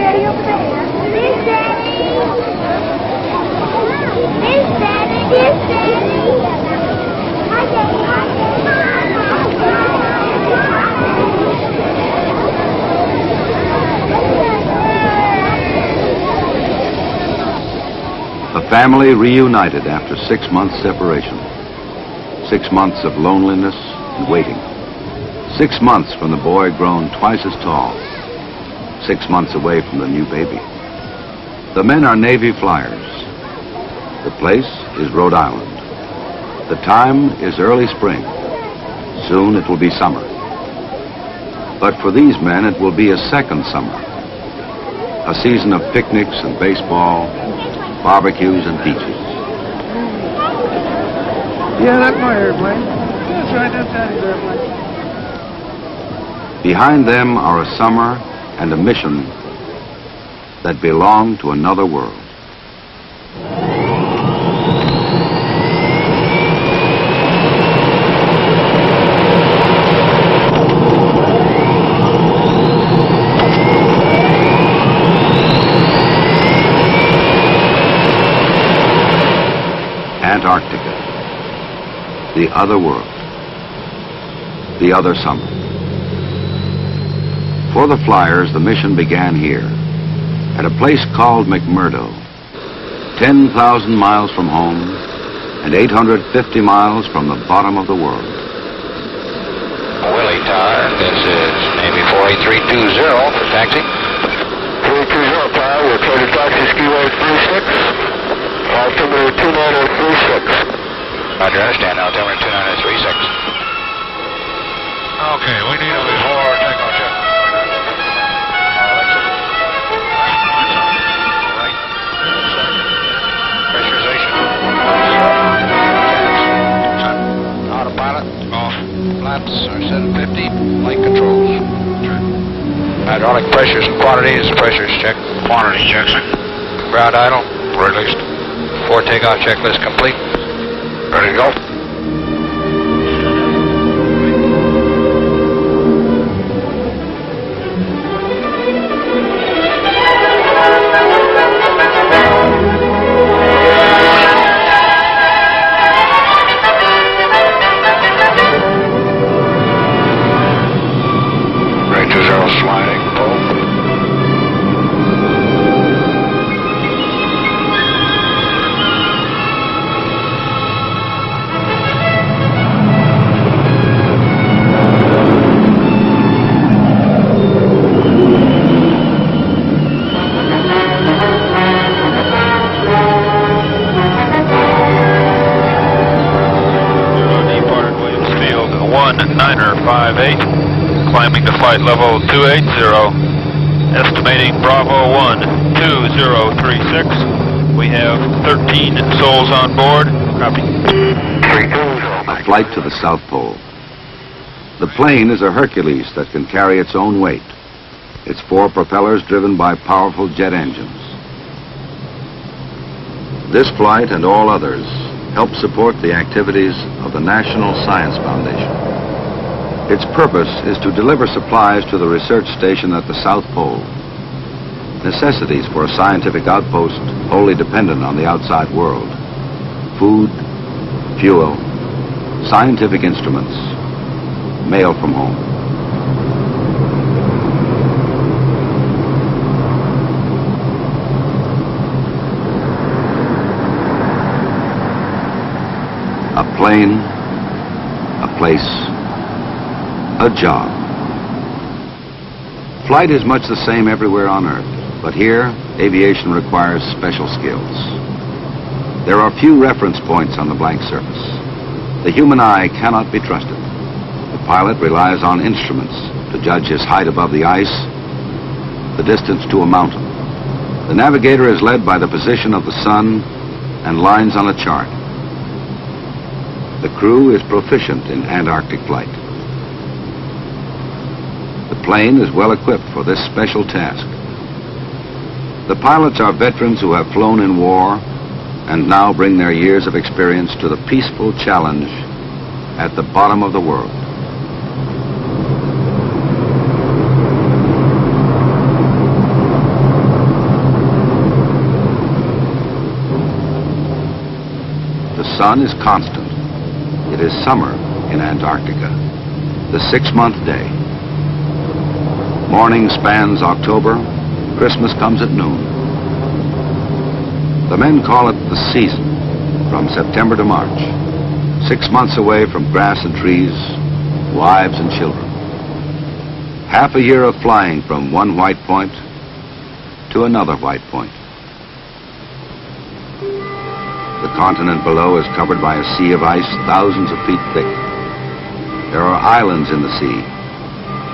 Daddy over there. Miss Daddy. Miss Daddy. Miss Daddy. Hi, Daddy. Hi, The family reunited after 6 months' separation. 6 months of loneliness and waiting. 6 months from the boy grown twice as tall. 6 months away from the new baby. The men are Navy flyers. The place is Rhode Island. The time is early spring. Soon it will be summer. But for these men, it will be a second summer. A season of picnics and baseball, barbecues and beaches. Yeah, that's my airplane. That's right, that's Daddy's airplane. Behind them are a summer and a mission that belong to another world. Antarctica, the other world, the other summer. For the flyers, the mission began here, at a place called McMurdo, 10,000 miles from home and 850 miles from the bottom of the world. Willie Tower, this is Navy 48320 for taxi. 420 Tower, we're trying to taxi skiway 36. Altimeter 2936. Roger, understand. Altimeter 2936. Okay, we need a before takeoff check. Pressurization. Autopilot off. Flaps are set at 50. Flight controls. Hydraulic pressures and quantities. Pressures check. Quantity checks. Ground idle. Released. Before takeoff checklist complete. Ready to go. Right to zero sliding. Pull. Climbing to flight level 280, estimating Bravo 12036. We have 13 souls on board. Copy. A flight to the South Pole. The plane is a Hercules that can carry its own weight. Its 4 propellers driven by powerful jet engines. This flight and all others help support the activities of the National Science Foundation. Its purpose is to deliver supplies to the research station at the South Pole. Necessities for a scientific outpost wholly dependent on the outside world. Food, fuel, scientific instruments, mail from home. A plane, a place, a job. Flight is much the same everywhere on Earth, but here, aviation requires special skills. There are few reference points on the blank surface. The human eye cannot be trusted. The pilot relies on instruments to judge his height above the ice, the distance to a mountain. The navigator is led by the position of the sun and lines on a chart. The crew is proficient in Antarctic flight. The plane is well equipped for this special task. The pilots are veterans who have flown in war and now bring their years of experience to the peaceful challenge at the bottom of the world. sun is constant. It is summer in Antarctica, the 6-month day. Morning spans October, Christmas comes at noon. The men call it the season, from September to March, 6 months away from grass and trees, wives and children. Half a year of flying from one white point to another white point. The continent below is covered by a sea of ice thousands of feet thick. There are islands in the sea,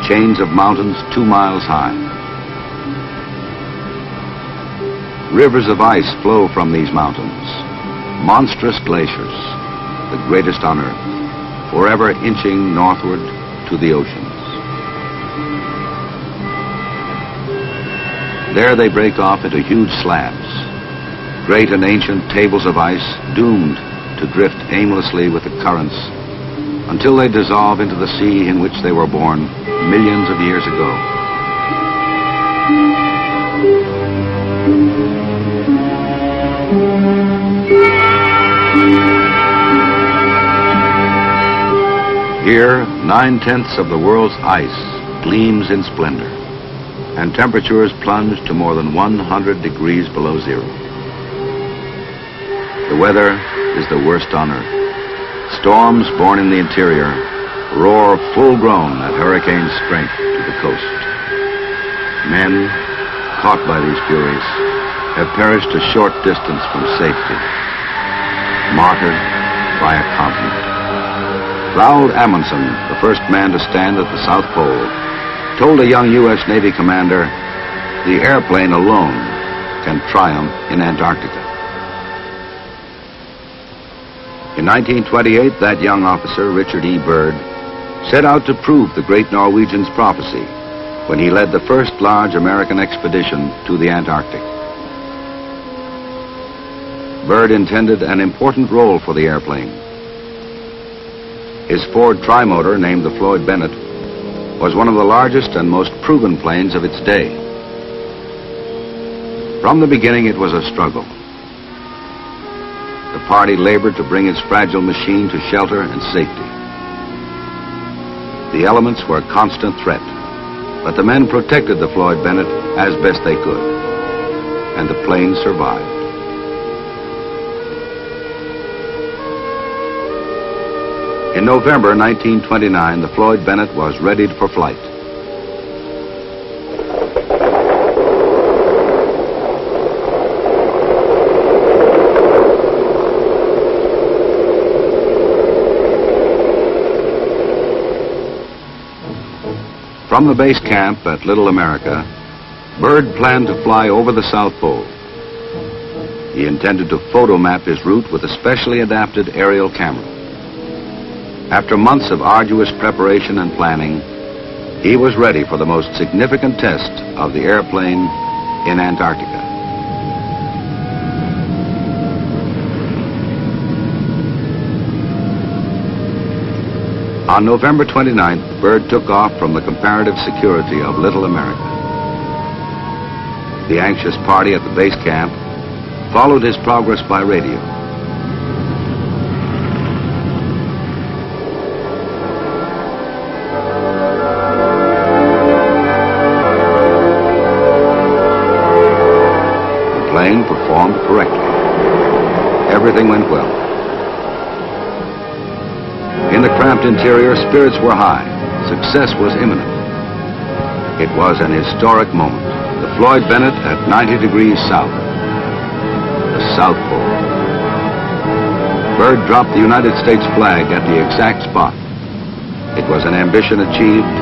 chains of mountains 2 miles high. Rivers of ice flow from these mountains, monstrous glaciers, the greatest on Earth, forever inching northward to the oceans. There they break off into huge slabs, great and ancient tables of ice doomed to drift aimlessly with the currents until they dissolve into the sea in which they were born millions of years ago. Here, 9/10 of the world's ice gleams in splendor, and temperatures plunge to more than 100 degrees below zero. The weather is the worst on Earth. Storms born in the interior roar full-grown at hurricane strength to the coast. Men, caught by these furies, have perished a short distance from safety, martyred by a continent. Raoul Amundsen, the first man to stand at the South Pole, told a young U.S. Navy commander, the airplane alone can triumph in Antarctica. In 1928, that young officer, Richard E. Byrd, set out to prove the great Norwegian's prophecy when he led the first large American expedition to the Antarctic. Byrd intended an important role for the airplane. His Ford trimotor, named the Floyd Bennett, was one of the largest and most proven planes of its day. From the beginning, it was a struggle. The party labored to bring its fragile machine to shelter and safety. The elements were a constant threat, but the men protected the Floyd Bennett as best they could, and the plane survived. In November 1929, the Floyd Bennett was ready for flight. From the base camp at Little America, Byrd planned to fly over the South Pole. He intended to photomap his route with a specially adapted aerial camera. After months of arduous preparation and planning, he was ready for the most significant test of the airplane in Antarctica. On November 29th, Byrd took off from the comparative security of Little America. The anxious party at the base camp followed his progress by radio. The plane performed correctly. Everything went well. In the cramped interior, spirits were high. Success was imminent. It was an historic moment. The Floyd Bennett at 90 degrees south. The South Pole. Byrd dropped the United States flag at the exact spot. It was an ambition achieved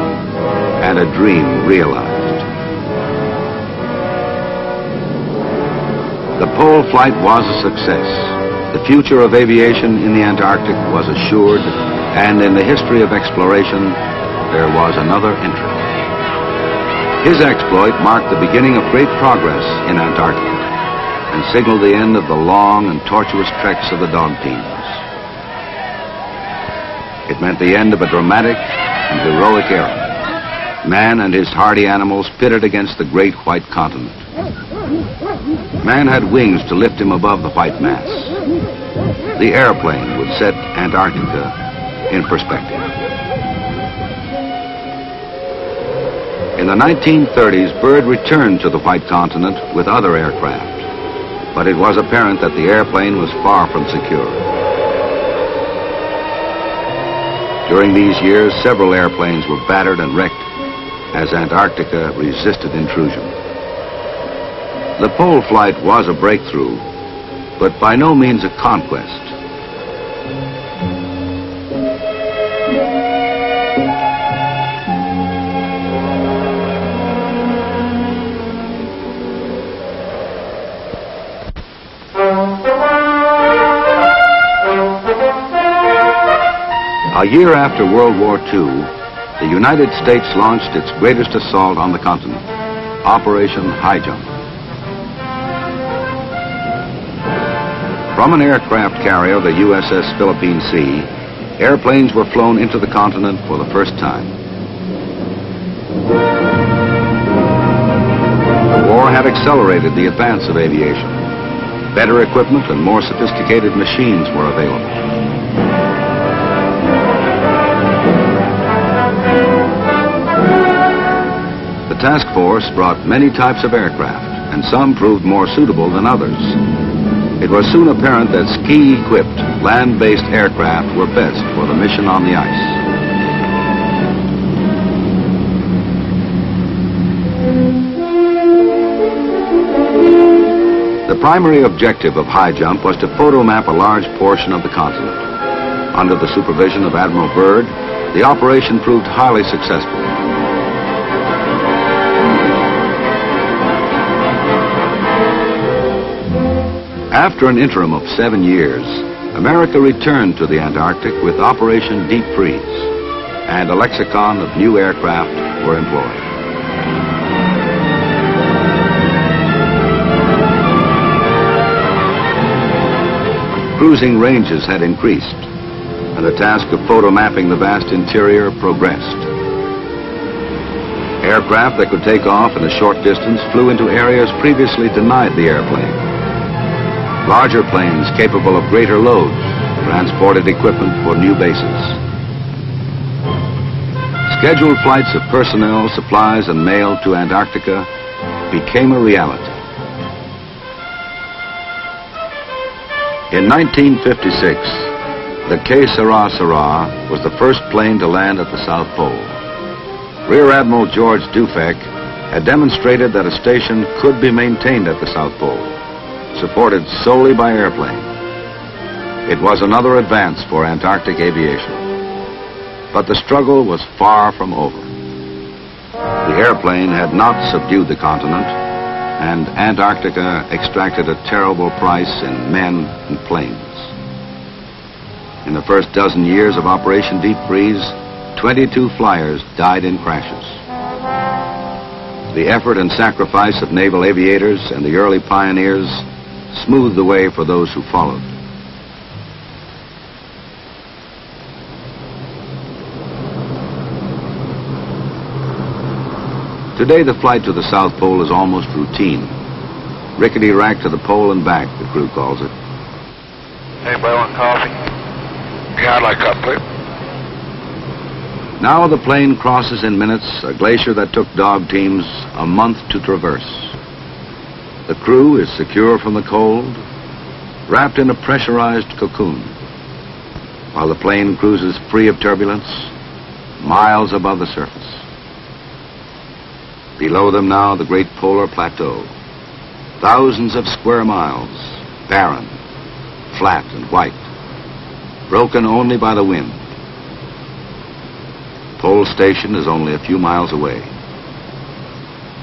and a dream realized. The pole flight was a success. The future of aviation in the Antarctic was assured, and in the history of exploration, there was another entry. His exploit marked the beginning of great progress in Antarctica and signaled the end of the long and tortuous treks of the dog teams. It meant the end of a dramatic and heroic era. Man and his hardy animals pitted against the great white continent. Man had wings to lift him above the white mass. the airplane would set Antarctica in perspective. In the 1930s, Byrd returned to the White Continent with other aircraft, but it was apparent that the airplane was far from secure. During these years, several airplanes were battered and wrecked as Antarctica resisted intrusion. The pole flight was a breakthrough, but by no means a conquest. A year after World War II, the United States launched its greatest assault on the continent, Operation High Jump. From an aircraft carrier, the USS Philippine Sea, airplanes were flown into the continent for the first time. The war had accelerated the advance of aviation. Better equipment and more sophisticated machines were available. The task force brought many types of aircraft, and some proved more suitable than others. It was soon apparent that ski-equipped, land-based aircraft were best for the mission on the ice. The primary objective of High Jump was to photomap a large portion of the continent. Under the supervision of Admiral Byrd, the operation proved highly successful. After an interim of 7 years, America returned to the Antarctic with Operation Deep Freeze, and a lexicon of new aircraft were employed. Cruising ranges had increased, and the task of photomapping the vast interior progressed. Aircraft that could take off in a short distance flew into areas previously denied the airplane. Larger planes capable of greater loads transported equipment for new bases. Scheduled flights of personnel, supplies, and mail to Antarctica became a reality. In 1956, the K-Sarah was the first plane to land at the South Pole. Rear Admiral George Dufek had demonstrated that a station could be maintained at the South Pole, supported solely by airplane. It was another advance for Antarctic aviation. But the struggle was far from over. The airplane had not subdued the continent, and Antarctica extracted a terrible price in men and planes. In the first dozen years of Operation Deep Freeze, 22 flyers died in crashes. The effort and sacrifice of naval aviators and the early pioneers smoothed the way for those who followed. Today, the flight to the South Pole is almost routine. Rickety rack to the pole and back, the crew calls it. Anybody want coffee? Yeah, I'd like a cup, please. Now the plane crosses in minutes a glacier that took dog teams a month to traverse. The crew is secure from the cold, wrapped in a pressurized cocoon, while the plane cruises free of turbulence, miles above the surface. Below them now, the great polar plateau. Thousands of square miles, barren, flat and white, broken only by the wind. Pole Station is only a few miles away.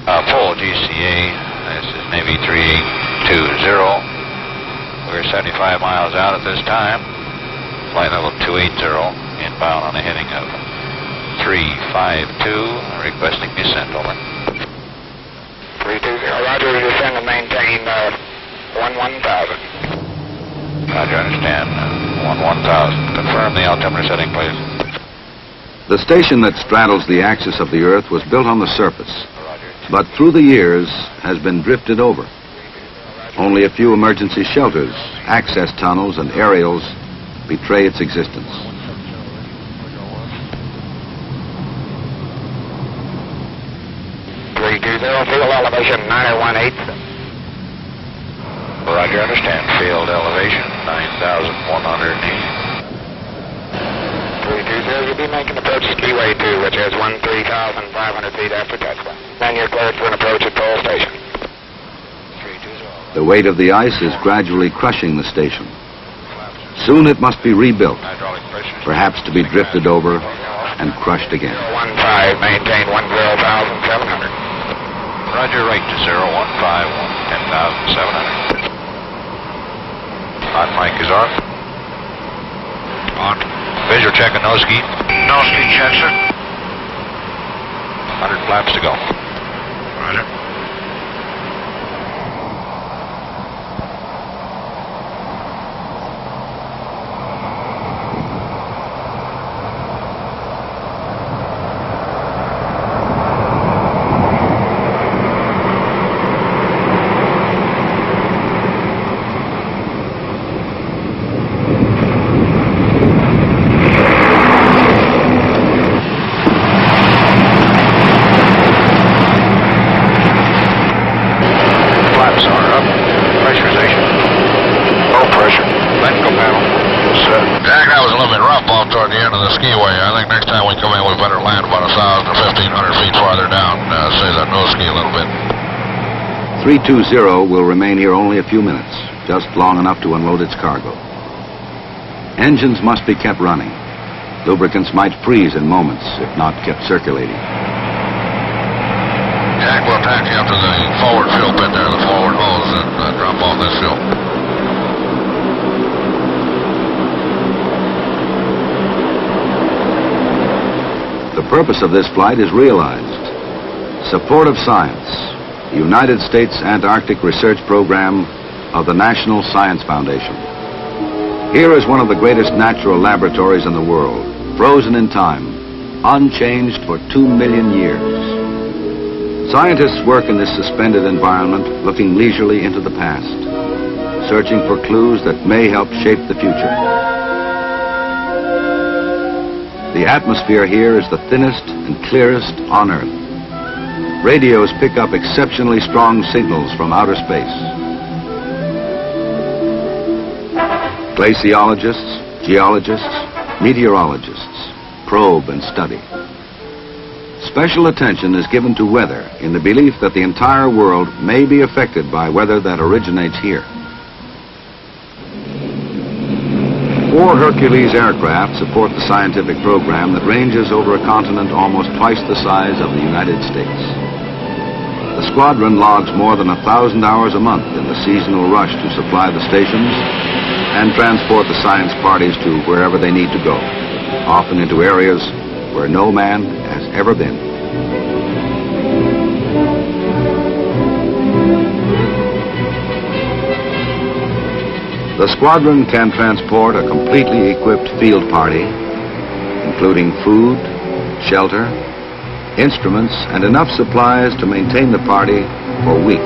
Pole GCA, this is Navy 3820. We're 75 miles out at this time. Flight level 280, inbound on a heading of 352, requesting descent, over. 320, roger, descend and maintain 11,000. Roger, understand. 11,000. Confirm the altimeter setting, please. The station that straddles the axis of the Earth was built on the surface, but through the years has been drifted over. Only a few emergency shelters, access tunnels, and aerials betray its existence. 320, field elevation 918. Roger, understand. Field elevation 9,180. 320, you'll be making approach to Skiway 2, which is 13,500 feet after touchdown. Then you're cleared for an approach at Toll Station. 320. The weight of the ice is gradually crushing the station. Soon it must be rebuilt, Hydraulic pressures. perhaps to be drifted over and crushed again. 15, maintain 10,700. Roger, right to 015, 10,700. Hot mic is on. On. Visual check and nose ski. Nose ski check, sir. 100 flaps to go. Roger. Flaps are up. Pressurization. Low pressure. Electrical panel. Set. Jack, that was a little bit rough off toward the end of the skiway. I think next time we come in, we better land about 1,000 or 1,500 feet farther down. Say that nose ski a little bit. 320 will remain here only a few minutes, just long enough to unload its cargo. Engines must be kept running. Lubricants might freeze in moments if not kept circulating. Jack, we'll taxi up to the forward fuel pit there, the forward hose, and drop off this fuel. The purpose of this flight is realized. Support of science, the United States Antarctic Research Program of the National Science Foundation. Here is one of the greatest natural laboratories in the world, frozen in time, unchanged for 2 million years. Scientists work in this suspended environment, looking leisurely into the past, searching for clues that may help shape the future. The atmosphere here is the thinnest and clearest on Earth. Radios pick up exceptionally strong signals from outer space. Glaciologists, geologists, meteorologists probe and study. Special attention is given to weather in the belief that the entire world may be affected by weather that originates here. 4 Hercules aircraft support the scientific program that ranges over a continent almost twice the size of the United States. The squadron logs more than 1,000 hours a month in the seasonal rush to supply the stations and transport the science parties to wherever they need to go, often into areas where no man has ever been. The squadron can transport a completely equipped field party, including food, shelter, instruments, and enough supplies to maintain the party for weeks.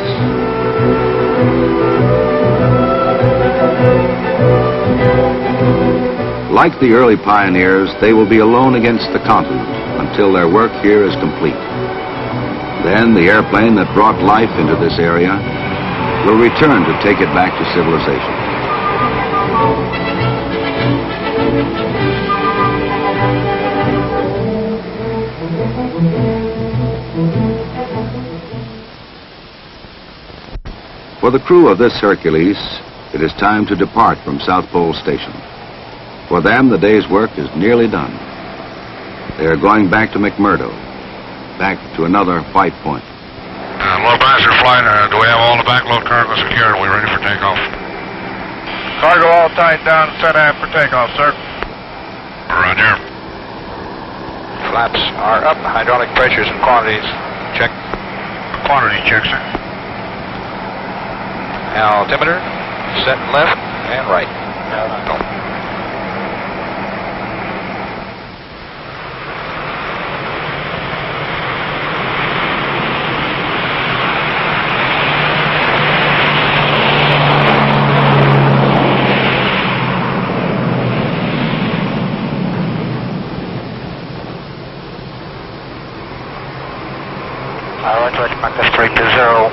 Like the early pioneers, they will be alone against the continent until their work here is complete. Then the airplane that brought life into this area will return to take it back to civilization. For the crew of this Hercules, it is time to depart from South Pole Station. For them, the day's work is nearly done. They are going back to McMurdo, back to another white point. Low passenger flight, do we have all the backload cargo secured? Are we ready for takeoff? Cargo all tied down and set aft for takeoff, sir. Roger. Flaps are up. Hydraulic pressures and quantities. Check. Quantity check, sir. Altimeter. Set left and right. Go.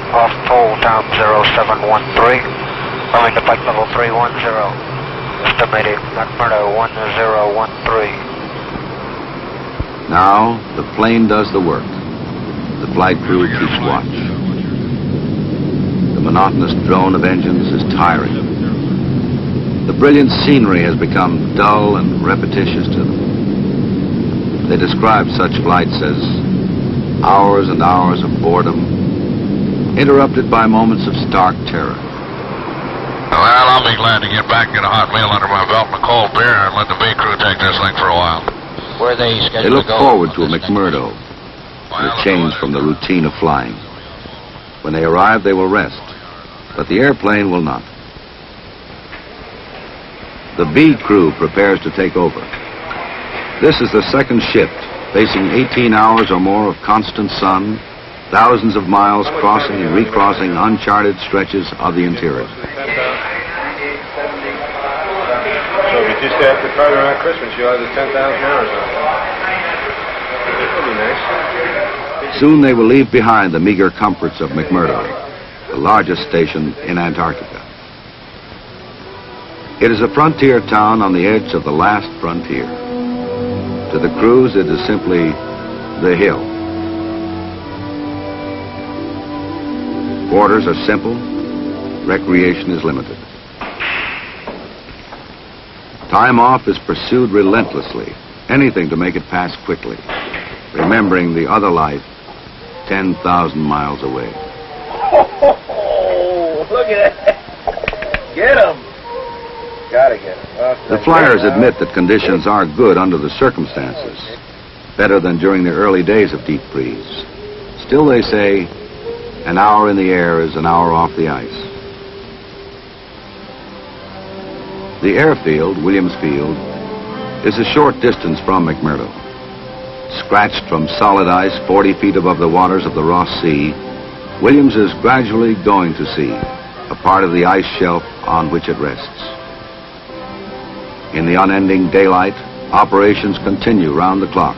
Off pole, down 0713. Going to flight level 310. Estimated McMurdo 1013. Now, the plane does the work. The flight crew keeps watch. The monotonous drone of engines is tiring. The brilliant scenery has become dull and repetitious to them. They describe such flights as hours and hours of boredom, interrupted by moments of stark terror. Well, I'll be glad to get back, get a hot meal under my belt and a cold beer, and let the B crew take this thing for a while. Where are they scheduled They look to go? forward to a McMurdo, and a change from the routine of flying. When they arrive, they will rest, but the airplane will not. The B crew prepares to take over. This is the second shift, facing 18 hours or more of constant sun, thousands of miles crossing and recrossing uncharted stretches of the interior. So we just after probably around Christmas, you'll have the 10,000 hours on. That'll be nice. Soon they will leave behind the meager comforts of McMurdo, the largest station in Antarctica. It is a frontier town on the edge of the last frontier. To the crews, it is simply the hill. Quarters are simple. Recreation is limited. Time off is pursued relentlessly. Anything to make it pass quickly. Remembering the other life 10,000 miles away. Oh, look at that. Get him. Gotta get him. The flyers admit that conditions are good under the circumstances. Better than during the early days of deep freeze. Still, they say, an hour in the air is an hour off the ice. The airfield, Williams Field, is a short distance from McMurdo. Scratched from solid ice 40 feet above the waters of the Ross Sea, Williams is gradually going to sea, a part of the ice shelf on which it rests. In the unending daylight, operations continue round the clock,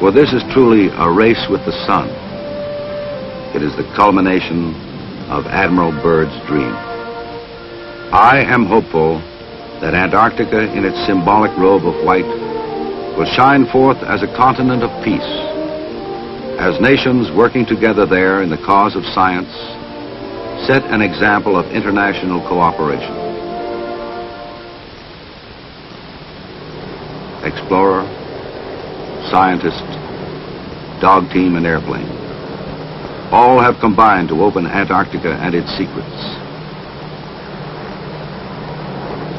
for this is truly a race with the sun. It is the culmination of Admiral Byrd's dream. I am hopeful that Antarctica, in its symbolic robe of white, will shine forth as a continent of peace, as nations working together there in the cause of science set an example of international cooperation. Explorer, scientist, dog team, and airplane. All have combined to open Antarctica and its secrets.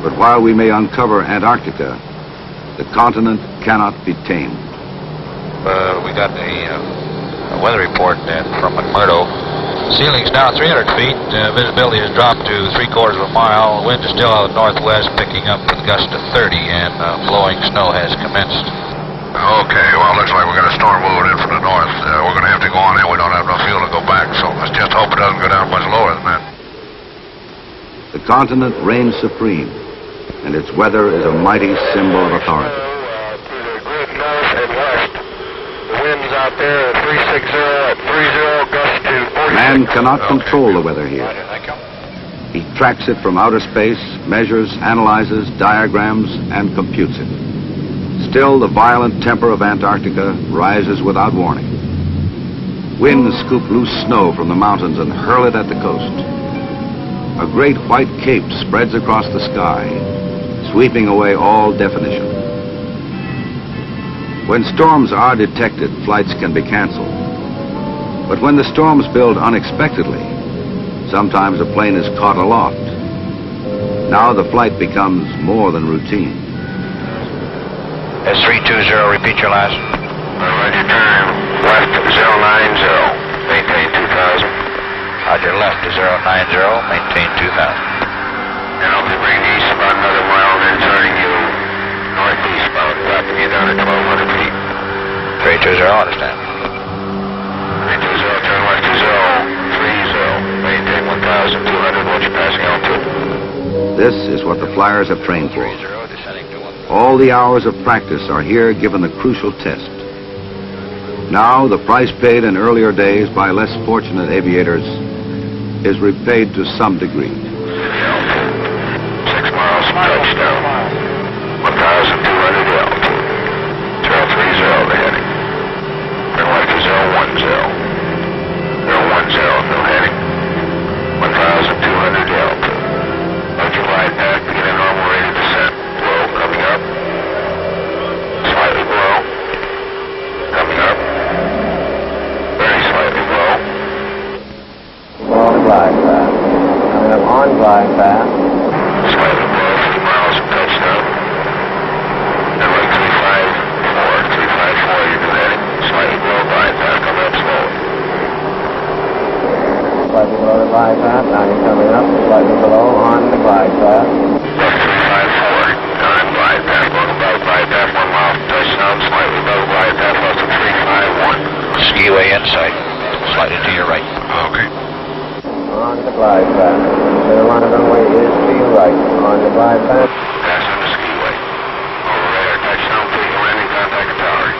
But while we may uncover Antarctica, the continent cannot be tamed. We got a weather report from McMurdo. Ceiling's now 300 feet. Visibility has dropped to 3/4 of a mile. Wind is still out of the northwest, picking up with gusts to 30, and blowing snow has commenced. Okay, well, looks like we got a storm moving in from the north. We're going to have to go on in. We don't have enough fuel to go back, so let's just hope it doesn't go down much lower than that. The continent reigns supreme, and its weather is a mighty symbol of authority. To the grid north and west. The winds out there at 360 at 30, gust to 46. Man cannot control the weather here. He tracks it from outer space, measures, analyzes, diagrams, and computes it. Still, the violent temper of Antarctica rises without warning. Winds scoop loose snow from the mountains and hurl it at the coast. A great white cape spreads across the sky, sweeping away all definition. When storms are detected, flights can be canceled. But when the storms build unexpectedly, sometimes a plane is caught aloft. Now the flight becomes more than routine. S320, repeat your last. Roger, turn left 090, maintain 2000. Roger, left to 090, maintain 2000. And I'll be bringing east about another mile, then turning you northeast about, dropping you down to 1,200 feet. 320, understand. 320, turn left 20, 30, maintain 1,200, watch your passing altitude. This is what the flyers have trained for. 30, descending to 1. All the hours of practice are here given the crucial test. Now, the price paid in earlier days by less fortunate aviators is repaid to some degree. 6 miles from touchdown. 1,200 altitude. 030 the heading. Runway 010. 010, no heading. 1,200 altitude. Let your glide path begin a normal rate of descent. Low coming up. Slightly below. Coming up. Very slightly below. On glide path. Coming up on glide path. Slightly below 3 miles from touchdown. Runway 354, your new heading. Slightly below glide path, coming up slowly. Slightly below the glide path. Now you're coming up. Slightly below on the glide path. Left 354, on glide path, going above glide path, 1 mile from touchdown. Slightly above glide path, left of 351. Skiway inside. Slightly to your right. Okay. On the glide path. The runway is to your right. On the glide path. Pass on the skiway. Over radar, touchdown, please landing, contact the tower.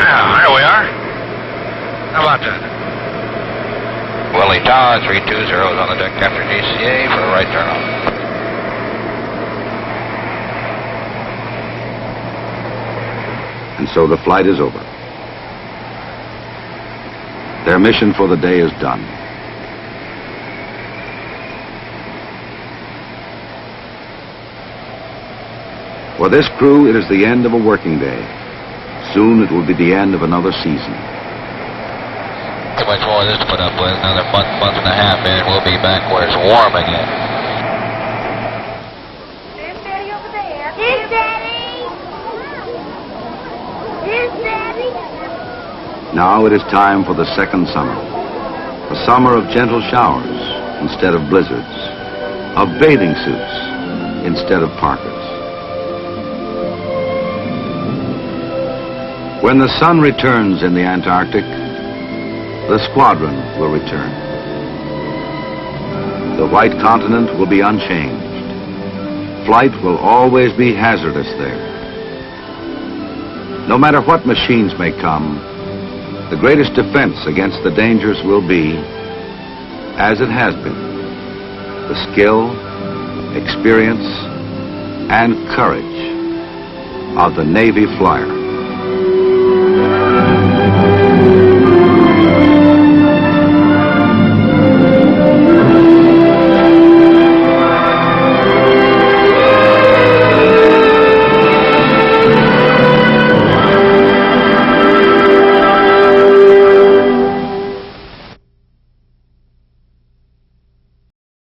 Yeah, here we are. How about that? Willie Tower, 320 is on the deck after DCA for a right turn on. And so the flight is over. Their mission for the day is done. For this crew, it is the end of a working day. Soon it will be the end of another season. Too much more of this to put up with. Another month and a half, and we'll be back where it's warm again. Here's Daddy over there. Here's Daddy. Here's Daddy. Now it is time for the second summer. A summer of gentle showers instead of blizzards, of bathing suits instead of parkas. When the sun returns in the Antarctic, the squadron will return. The white continent will be unchanged. Flight will always be hazardous there. No matter what machines may come, the greatest defense against the dangers will be, as it has been, the skill, experience, and courage of the Navy flyer.